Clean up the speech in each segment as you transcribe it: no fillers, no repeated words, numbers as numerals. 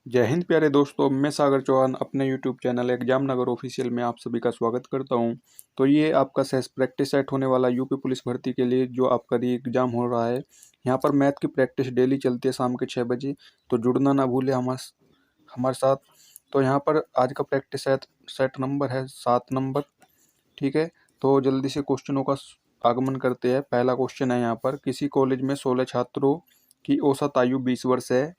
जय हिंद प्यारे दोस्तों, मैं सागर चौहान अपने यूट्यूब चैनल एग्जाम नगर ऑफिशियल में आप सभी का स्वागत करता हूं। तो ये आपका सहज प्रैक्टिस सेट होने वाला यूपी पुलिस भर्ती के लिए जो आपका री एग्जाम हो रहा है। यहाँ पर मैथ की प्रैक्टिस डेली चलती है शाम के 6 बजे, तो जुड़ना ना भूले हमारे साथ। तो यहाँ पर आज का प्रैक्टिस सेट नंबर है 7 नंबर। ठीक है, तो जल्दी से क्वेश्चनों का आगमन करते हैं। पहला क्वेश्चन है यहाँ पर, किसी कॉलेज में 16 छात्रों की औसत आयु 20 वर्ष है।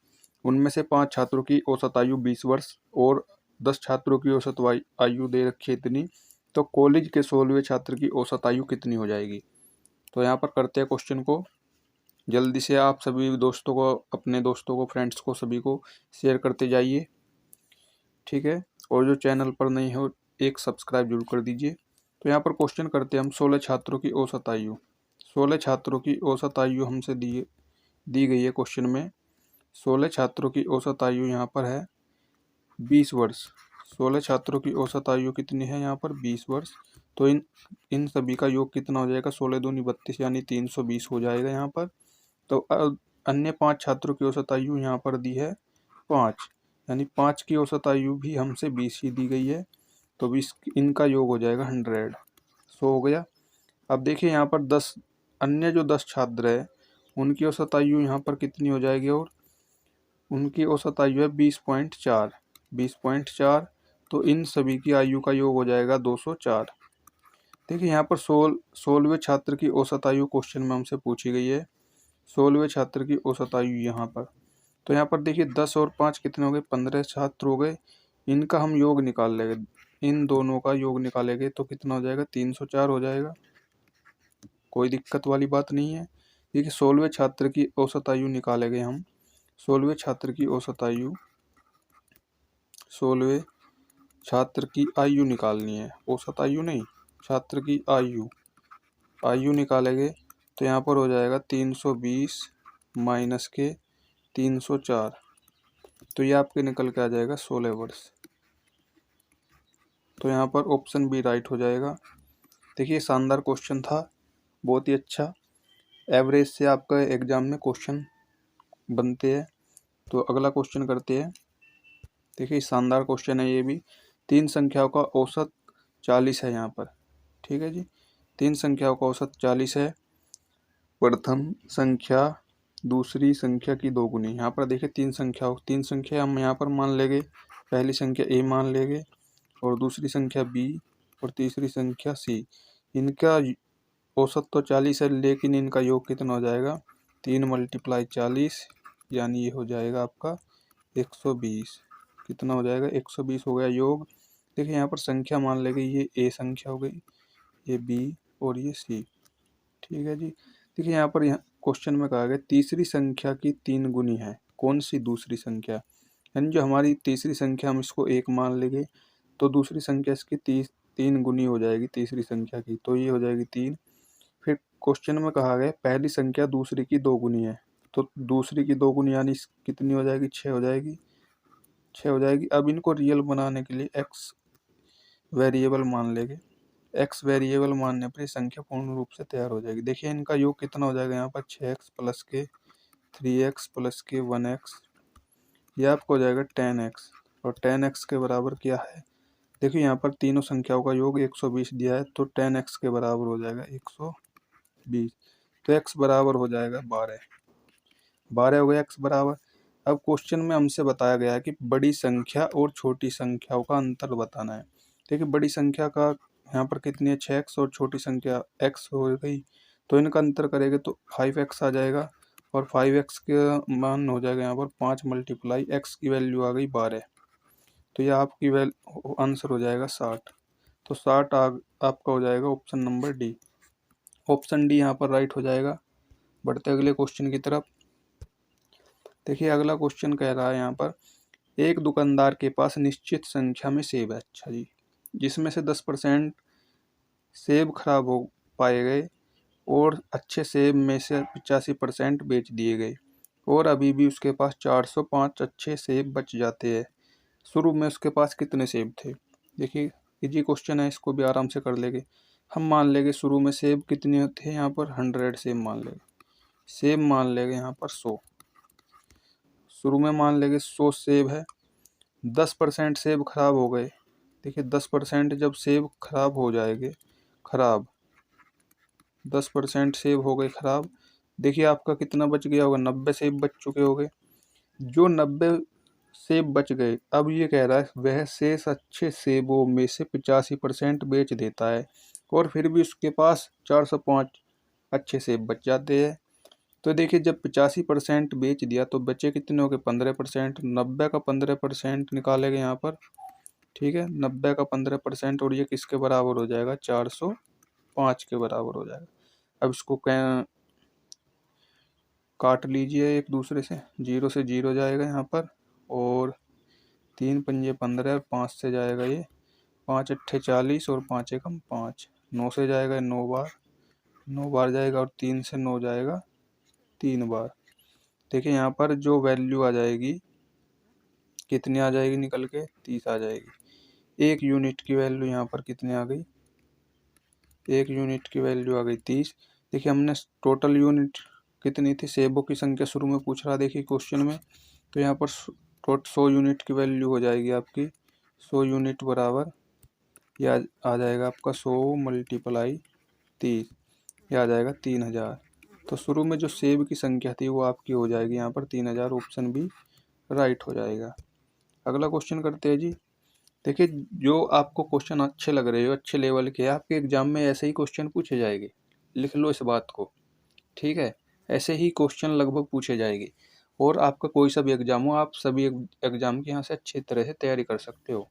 उनमें से 5 छात्रों की औसत आयु 20 वर्ष और 10 छात्रों की औसत आयु दे रखी है इतनी। तो कॉलेज के 16वें छात्र की औसत आयु कितनी हो जाएगी। तो यहाँ पर करते हैं क्वेश्चन को। जल्दी से आप सभी दोस्तों को, अपने दोस्तों को, फ्रेंड्स को, सभी को शेयर करते जाइए। ठीक है, और जो चैनल पर नहीं हो एक सब्सक्राइब जरूर कर दीजिए। तो यहाँ पर क्वेश्चन करते हैं हम, 16 छात्रों की औसत आयु। 16 छात्रों की औसत आयु हमसे दी गई है क्वेश्चन में। 16 छात्रों की औसत आयु यहाँ पर है 20 वर्ष। 16 छात्रों की औसत आयु कितनी है यहाँ पर, 20 वर्ष। तो इन सभी का योग कितना हो जाएगा, 16 दूनी 32 यानी 320 हो जाएगा यहाँ पर। तो अन्य 5 छात्रों की औसत आयु यहाँ पर दी है 5, यानी 5 की औसत आयु भी हमसे 20 ही दी गई है। तो 20 इनका योग हो जाएगा 100। सो हो गया। अब देखिए यहाँ पर 10 अन्य जो 10 छात्र है उनकी औसत आयु यहाँ पर कितनी हो जाएगी, और उनकी औसत आयु है 20.4। 20.4, तो इन सभी की आयु का योग हो जाएगा 204। देखिए यहाँ पर 16वें छात्र की औसत आयु क्वेश्चन में हमसे पूछी गई है। 16वें छात्र की औसत आयु यहाँ पर, तो यहाँ पर देखिए 10 और 5 कितने हो गए, 15 छात्र हो गए। इनका हम योग निकाल लेंगे, इन दोनों का योग निकालेंगे तो कितना हो जाएगा, 304 हो जाएगा। कोई दिक्कत वाली बात नहीं है। देखिए 16वें छात्र की औसत आयु निकालेंगे हम। 16वें छात्र की औसत आयु, 16वें छात्र की आयु निकालनी है, औसत आयु नहीं, छात्र की आयु निकालेंगे। तो यहाँ पर हो जाएगा 320 माइनस के 304, तो ये आपके निकल के आ जाएगा 16 वर्ष। तो यहाँ पर ऑप्शन बी राइट हो जाएगा। देखिए शानदार क्वेश्चन था, बहुत ही अच्छा। एवरेज से आपका एग्जाम में क्वेश्चन बनते हैं। तो अगला क्वेश्चन करते हैं। देखिए शानदार क्वेश्चन है ये भी। 3 संख्याओं का औसत 40 है यहाँ पर। ठीक है जी, 3 संख्याओं का औसत 40 है। प्रथम संख्या दूसरी संख्या की दोगुनी। यहाँ पर देखिए 3 संख्या हम यहाँ पर मान लेंगे। पहली संख्या ए मान लेंगे, और दूसरी संख्या बी, और तीसरी संख्या सी। इनका औसत तो 40 है, लेकिन इनका योग कितना हो जाएगा, 3 × 40 यानी ये हो जाएगा आपका 120। कितना हो जाएगा, 120 हो गया योग। देखिए यहाँ पर संख्या मान लेंगे, ये ए संख्या हो गई, ये बी और ये सी। ठीक है जी। देखिए यहाँ पर क्वेश्चन में कहा गया तीसरी संख्या की 3 गुनी है। कौन सी दूसरी संख्या, यानी जो हमारी तीसरी संख्या हम इसको 1 मान लेंगे, तो दूसरी संख्या इसकी 3 गुनी हो जाएगी तीसरी संख्या की, तो ये हो जाएगी 3। फिर क्वेश्चन में कहा गया पहली संख्या दूसरी की 2 गुनी है, तो दूसरी की 2 गुनी यानी कितनी हो जाएगी, 6 हो जाएगी। 6 हो जाएगी। अब इनको रियल बनाने के लिए एक्स वेरिएबल मान लेंगे। एक्स वेरिएबल मानने पर ये संख्या पूर्ण रूप से तैयार हो जाएगी। देखिए इनका योग कितना हो जाएगा यहाँ पर, 6x प्लस के 3x प्लस के 1x, यह आपको हो जाएगा 10x। और 10x के बराबर क्या है, देखिए यहाँ पर तीनों संख्याओं का योग 120 दिया है, तो 10x के बराबर हो जाएगा 120। तो x बराबर हो जाएगा 12 हो गया x बराबर। अब क्वेश्चन में हमसे बताया गया है कि बड़ी संख्या और छोटी संख्याओं का अंतर बताना है। देखिए बड़ी संख्या का यहाँ पर कितनी है, 6x, और छोटी संख्या x हो गई, तो इनका अंतर करेंगे तो 5x आ जाएगा। और 5x का मान हो जाएगा यहाँ पर 5 × x की वैल्यू आ गई 12, तो यह आपकी आंसर हो जाएगा 60। तो 60 आपका हो जाएगा option number D. Option D यहाँ पर राइट हो जाएगा। बढ़ते अगले क्वेश्चन की तरफ। देखिए अगला क्वेश्चन कह रहा है यहाँ पर, एक दुकानदार के पास निश्चित संख्या में सेब है, अच्छा जी, जिसमें से 10% सेब खराब हो पाए गए और अच्छे सेब में से 85% बेच दिए गए, और अभी भी उसके पास 405 अच्छे सेब बच जाते हैं। शुरू में उसके पास कितने सेब थे। देखिए इजी क्वेश्चन है, इसको भी आराम से कर लेंगे। हम मान लेंगे शुरू में सेब कितने थे, यहाँ पर 100 सेब मान लेंगे। सेब मान लेंगे यहाँ पर 100, शुरू में मान लेंगे 100 सेब है, 10% सेब खराब हो गए। देखिए 10% जब सेब खराब हो जाएंगे, खराब 10% सेब हो गए खराब, देखिए आपका कितना बच गया होगा, 90 सेब बच चुके होंगे। जो 90 सेब बच गए, अब ये कह रहा है वह शेष अच्छे सेबों में से 85% बेच देता है और फिर भी उसके पास 405 अच्छे सेब बच जाते हैं। तो देखिए जब 85% बेच दिया तो बचे कितने हो गए, 15%। 90 का 15% निकालेंगे यहाँ पर, ठीक है, 90 का 15%, और ये किसके बराबर हो जाएगा, 405 के बराबर हो जाएगा। अब इसको काट लीजिए एक दूसरे से, 0 से 0 जाएगा यहाँ पर, और 3 पंजे 15 और 5 से जाएगा ये 5 अट्ठे 40 और 5 एकम 5, 9 से जाएगा 9 बार, 9 बार जाएगा, और 3 से 9 जाएगा 3 बार। देखिए यहाँ पर जो वैल्यू आ जाएगी, कितनी आ जाएगी निकल के, 30 आ जाएगी। 1 यूनिट की वैल्यू यहाँ पर कितनी आ गई, 1 यूनिट की वैल्यू आ गई 30। देखिए हमने टोटल यूनिट कितनी थी, सेबों की संख्या शुरू में पूछ रहा देखिए क्वेश्चन में, तो यहाँ पर 100 यूनिट की वैल्यू हो जाएगी आपकी, 100 यूनिट बराबर, यह आ जाएगा आपका 100 मल्टीप्लाई 30, यह आ जाएगा 3000। तो शुरू में जो सेब की संख्या थी वो आपकी हो जाएगी यहाँ पर 3000, ऑप्शन बी राइट हो जाएगा। अगला क्वेश्चन करते हैं जी। देखिए जो आपको क्वेश्चन अच्छे लग रहे हो, अच्छे लेवल के, आपके एग्जाम में ऐसे ही क्वेश्चन पूछे जाएंगे, लिख लो इस बात को, ठीक है, ऐसे ही क्वेश्चन लगभग पूछे जाएंगे। और आपका कोई सा भी एग्जाम हो, आप सभी एग्जाम की यहाँ से अच्छी तरह से तैयारी कर सकते हो।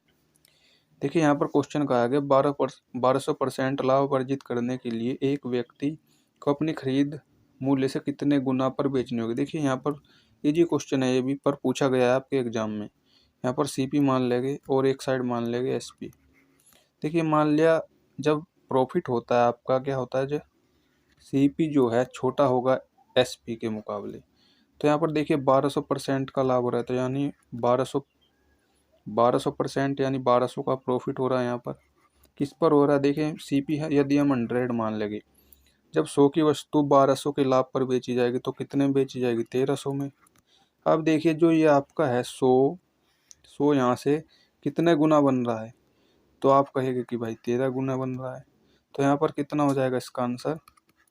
देखिए यहाँ पर क्वेश्चन कहा गया 1200% लाभ अर्जित करने के लिए एक व्यक्ति को अपनी खरीद मूल्य से कितने गुना पर बेचनी होगी। देखिए यहाँ पर इजी क्वेश्चन है ये भी, पर पूछा गया है आपके एग्जाम में। यहाँ पर सीपी मान लेंगे और एक साइड मान लेंगे एसपी। देखिए मान लिया जब प्रॉफिट होता है आपका, क्या होता है, जो सीपी जो है छोटा होगा एसपी के मुकाबले, तो यहाँ पर देखिए 1200% का लाभ हो रहा है, तो यानी 1200% यानी 1200 का प्रॉफिट हो रहा है यहाँ पर। किस पर हो रहा है, देखिए सीपी है, यदि हम 100 मान लेंगे, जब 100 की वस्तु 1200 के लाभ पर बेची जाएगी तो कितने में बेची जाएगी, 1300 में। अब देखिए जो ये आपका है 100 यहाँ से कितने गुना बन रहा है, तो आप कहेंगे कि भाई 13 गुना बन रहा है, तो यहाँ पर कितना हो जाएगा इसका आंसर,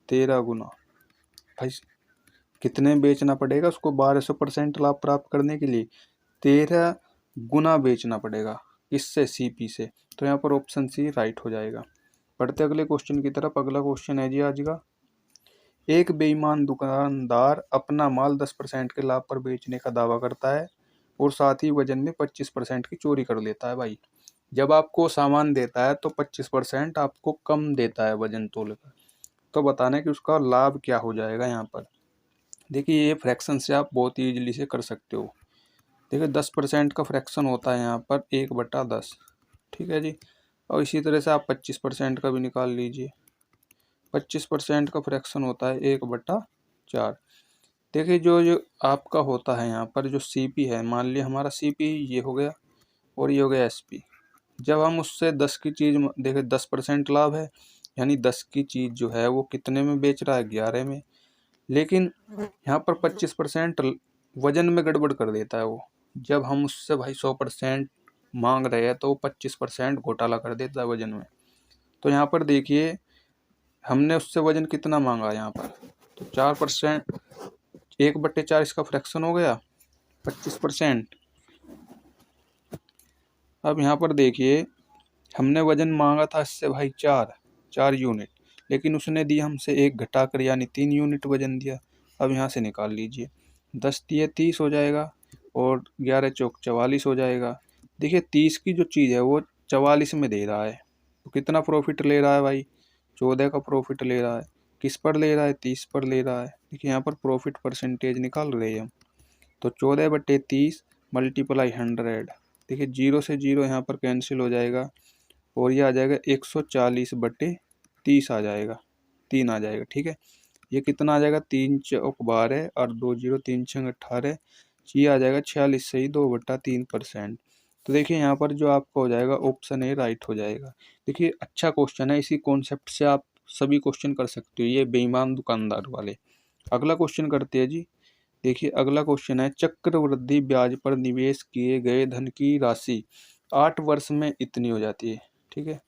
13 गुना। भाई कितने बेचना पड़ेगा उसको 1200% लाभ प्राप्त करने के लिए, 13 गुना बेचना पड़ेगा, इससे सीपी से। तो यहाँ पर ऑप्शन सी राइट हो जाएगा। बढ़ते अगले क्वेश्चन की तरफ। अगला क्वेश्चन है जी आज का, एक बेईमान दुकानदार अपना माल 10% के लाभ पर बेचने का दावा करता है और साथ ही वजन में 25% की चोरी कर लेता है। भाई जब आपको सामान देता है तो 25% आपको कम देता है वजन तोल कर, तो बताना कि उसका लाभ क्या हो जाएगा यहाँ पर। देखिए ये फ्रैक्शन से आप बहुत ईजिली से कर सकते हो। देखिए 10% का फ्रैक्शन होता है यहाँ पर 1/10, ठीक है जी। और इसी तरह से आप 25% का भी निकाल लीजिए, 25% का फ्रैक्शन होता है 1/4। देखिए जो आपका होता है यहाँ पर जो सीपी है, मान लिया हमारा सीपी ये हो गया और ये हो गया एसपी। जब हम उससे 10 की चीज़, देखिए 10% लाभ है, यानी 10 की चीज़ जो है वो कितने में बेच रहा है, 11 में। लेकिन यहाँ पर 25% वजन में गड़बड़ कर देता है वो। जब हम उससे भाई 100% मांग रहे हैं तो 25% घोटाला कर देता है वजन में। तो यहाँ पर देखिए हमने उससे वजन कितना मांगा यहाँ पर, तो 4%, 1/4 इसका फ्रैक्शन हो गया 25%। अब यहाँ पर देखिए हमने वजन मांगा था इससे भाई 4 यूनिट, लेकिन उसने दिया हमसे 1 घटाकर, यानी 3 यूनिट वजन दिया। अब यहाँ से निकाल लीजिए, 10 दिए 30 हो जाएगा और 11 चौक 44 हो जाएगा। देखिए 30 की जो चीज़ है वो 44 में दे रहा है, तो कितना प्रॉफिट ले रहा है भाई, 14 का प्रॉफिट ले रहा है। किस पर ले रहा है, 30 पर ले रहा है। देखिए यहाँ पर प्रॉफिट परसेंटेज निकाल रहे हैं हम, तो 14/30 मल्टीप्लाई 100। देखिए 0 से 0 यहाँ पर कैंसिल हो जाएगा और ये आ जाएगा 140/30 आ जाएगा, 3 आ जाएगा, ठीक है। ये कितना आ जाएगा, 3 चौक 12 और 2 0, 3 छंग 18, ये आ जाएगा 46 से ही 2/3%। तो देखिए यहाँ पर जो आपका हो जाएगा ऑप्शन ए राइट हो जाएगा। देखिए अच्छा क्वेश्चन है, इसी कॉन्सेप्ट से आप सभी क्वेश्चन कर सकते हो, ये बेईमान दुकानदार वाले। अगला क्वेश्चन करते हैं जी। देखिए अगला क्वेश्चन है, चक्रवृद्धि ब्याज पर निवेश किए गए धन की राशि 8 वर्ष में इतनी हो जाती है। ठीक है,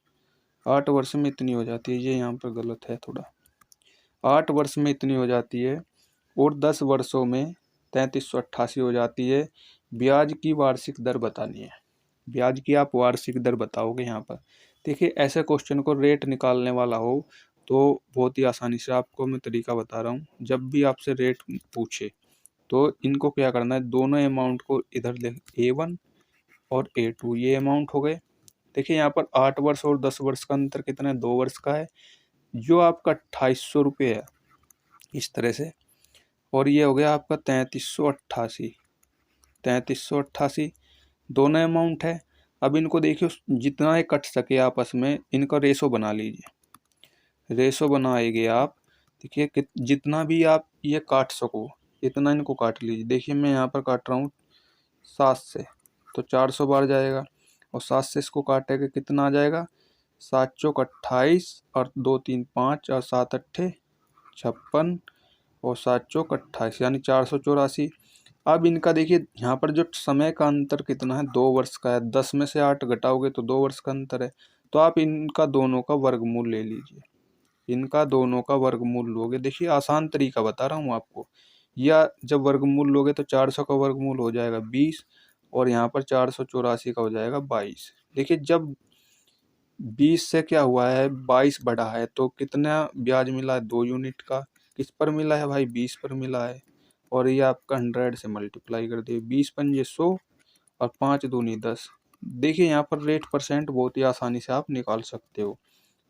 8 वर्ष में इतनी हो जाती है, ये यहाँ पर गलत है थोड़ा। 8 वर्ष में इतनी हो जाती है और 10 वर्षों में 3388 हो जाती है। ब्याज की वार्षिक दर बतानी है। ब्याज की आप वार्षिक दर बताओगे यहाँ पर। देखिए ऐसे क्वेश्चन को रेट निकालने वाला हो तो बहुत ही आसानी से आपको मैं तरीका बता रहा हूँ। जब भी आपसे रेट पूछे तो इनको क्या करना है, दोनों अमाउंट को इधर लिख, A1 और A2 ये अमाउंट हो गए। देखिए यहाँ पर 8 वर्ष और 10 वर्ष का अंतर कितना है, 2 वर्ष का है, जो आपका 2800 रुपये है इस तरह से। और ये हो गया आपका 3388, 3388 दोनों अमाउंट है। अब इनको देखिए जितना ये कट सके आपस में इनका रेशो बना लीजिए। रेशो बनाएंगे आप, देखिए जितना भी आप ये काट सको इतना इनको काट लीजिए। देखिए मैं यहाँ पर काट रहा हूँ 7 से, तो 400 बार जाएगा और 7 से इसको काटेंगे कितना आ जाएगा, 7 चौक 28 और 2 3 5 और 7 अट्ठे 56 और 7 चौक 28 यानी 484। अब इनका देखिए यहाँ पर जो समय का अंतर कितना है, 2 वर्ष का है। 10 में से 8 घटाओगे तो 2 वर्ष का अंतर है। तो आप इनका दोनों का वर्गमूल ले लीजिए, इनका दोनों का वर्गमूल लोगे। देखिए आसान तरीका बता रहा हूँ आपको। या जब वर्गमूल लोगे तो 400 का वर्गमूल हो जाएगा 20 और यहाँ पर 484 का हो जाएगा 22। देखिए जब 20 से क्या हुआ है 22 बढ़ा है तो कितना ब्याज मिला है, 2 यूनिट का। किस पर मिला है भाई, 20 पर मिला है। और ये आपका 100 से मल्टीप्लाई कर दिए, 20 पंजे 100 और 5 दूनी 10। देखिए यहाँ पर रेट परसेंट बहुत ही आसानी से आप निकाल सकते हो।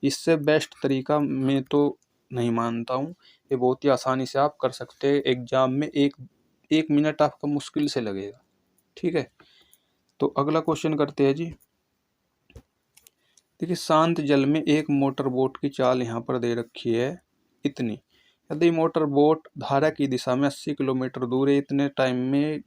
इससे बेस्ट तरीका मैं तो नहीं मानता हूँ। ये बहुत ही आसानी से आप कर सकते हैं। एग्जाम में एक मिनट आपका मुश्किल से लगेगा। ठीक है, तो अगला क्वेश्चन करते हैं जी। देखिए शांत जल में एक मोटर बोट की चाल यहाँ पर दे रखी है इतनी। यदि मोटर बोट धारा की दिशा में 80 किलोमीटर दूर है, इतने टाइम में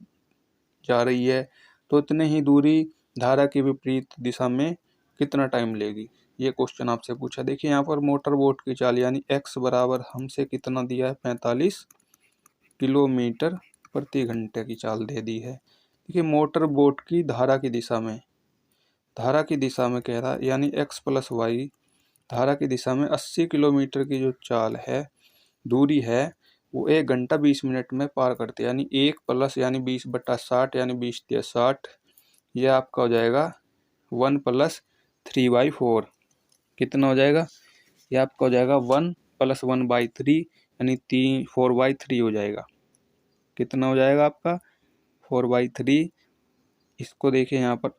जा रही है, तो इतने ही दूरी धारा की विपरीत दिशा में कितना टाइम लेगी, ये क्वेश्चन आपसे पूछा। देखिए यहाँ पर मोटर बोट की चाल यानी x बराबर हमसे कितना दिया है, 45 किलोमीटर प्रति घंटे की चाल दे दी है। देखिए मोटर बोट की धारा की दिशा में, धारा की दिशा में कह रहा है यानी x प्लस वाई, धारा की दिशा में 80 किलोमीटर की जो चाल है, दूरी है, वो 1 घंटा 20 मिनट में पार करते हैं। यानी 1 प्लस यानी 20/60 यानी 20×60, ये आपका हो जाएगा 1 + 3/4। कितना हो जाएगा, ये आपका हो जाएगा 1 + 1/3 यानी 4/3 हो जाएगा। कितना हो जाएगा आपका 4/3। इसको देखिए यहाँ पर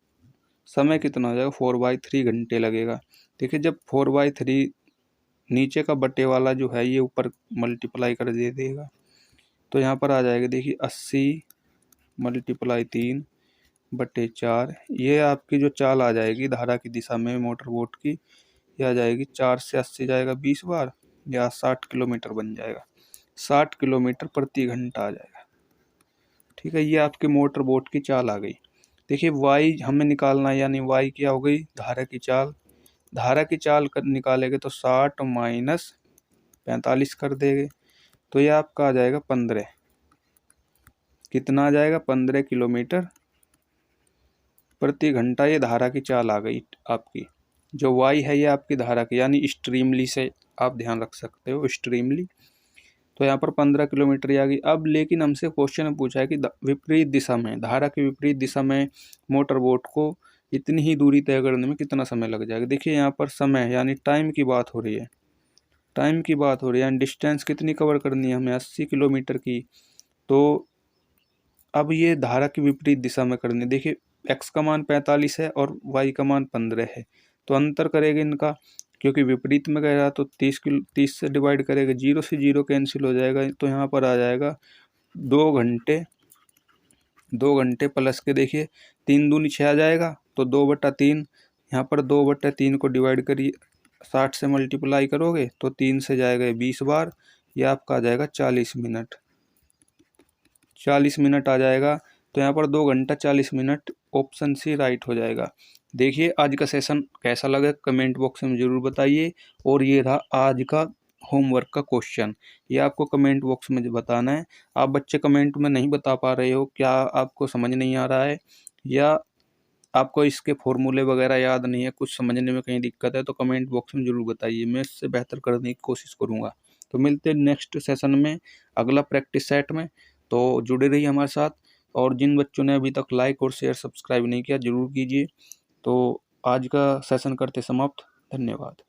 समय कितना हो जाएगा, 4/3 घंटे लगेगा। देखिए जब 4/3 नीचे का बटे वाला जो है ये ऊपर मल्टीप्लाई कर दे देगा तो यहाँ पर आ जाएगा। देखिए 80 × 3/4, ये आपकी जो चाल आ जाएगी धारा की दिशा में मोटर बोट की, ये आ जाएगी 4 से 80 जाएगा 20 बार या 60 किलोमीटर बन जाएगा, 60 किलोमीटर प्रति घंटा आ जाएगा। ठीक है, ये आपकी मोटर बोट की चाल आ गई। देखिए वाई हमें निकालना है, यानी वाई क्या हो गई, धारा की चाल। धारा की चाल निकालेंगे तो 60 - 45 कर देंगे तो ये आपका आ जाएगा 15। कितना आ जाएगा, 15 किलोमीटर प्रति घंटा। ये धारा की चाल आ गई आपकी। जो वाई है ये आपकी धारा की, यानी स्ट्रीमली से आप ध्यान रख सकते हो, स्ट्रीमली। तो यहाँ पर 15 किलोमीटर आ गई। अब लेकिन हमसे क्वेश्चन में पूछा है कि विपरीत दिशा में, धारा की विपरीत दिशा में मोटर बोट को इतनी ही दूरी तय करने में कितना समय लग जाएगा। देखिए यहाँ पर समय यानी टाइम की बात हो रही है, टाइम की बात हो रही है। यानी डिस्टेंस कितनी कवर करनी है हमें, 80 किलोमीटर की। तो अब ये धारा की विपरीत दिशा में करनी है। देखिए x का मान 45 है और y का मान 15 है, तो अंतर करेंगे इनका, क्योंकि विपरीत में गया तो 30 से डिवाइड करेंगे, 0 से 0 कैंसिल हो जाएगा। तो यहाँ पर आ जाएगा 2 घंटे, 2 घंटे प्लस के देखिए 3 दूनी 6 आ जाएगा, तो 2/3। यहाँ पर 2/3 को डिवाइड करिए, 60 से मल्टीप्लाई करोगे तो 3 से जाएगा 20 बार, यह आपका आ जाएगा 40 मिनट, 40 मिनट आ जाएगा। तो यहाँ पर 2 घंटा 40 मिनट, ऑप्शन सी राइट हो जाएगा। देखिए आज का सेशन कैसा लगा कमेंट बॉक्स में ज़रूर बताइए। और ये रहा आज का होमवर्क का क्वेश्चन, ये आपको कमेंट बॉक्स में बताना है। आप बच्चे कमेंट में नहीं बता पा रहे हो, क्या आपको समझ नहीं आ रहा है या आपको इसके फॉर्मूले वगैरह याद नहीं है, कुछ समझने में कहीं दिक्कत है, तो कमेंट बॉक्स में ज़रूर बताइए, मैं इससे बेहतर करने की कोशिश करूँगा। तो मिलते हैं नेक्स्ट सेशन में, अगला प्रैक्टिस सेट में। तो जुड़े रहिए हमारे साथ, और जिन बच्चों ने अभी तक लाइक और शेयर सब्सक्राइब नहीं किया ज़रूर कीजिए। तो आज का सेशन करते समाप्त। धन्यवाद।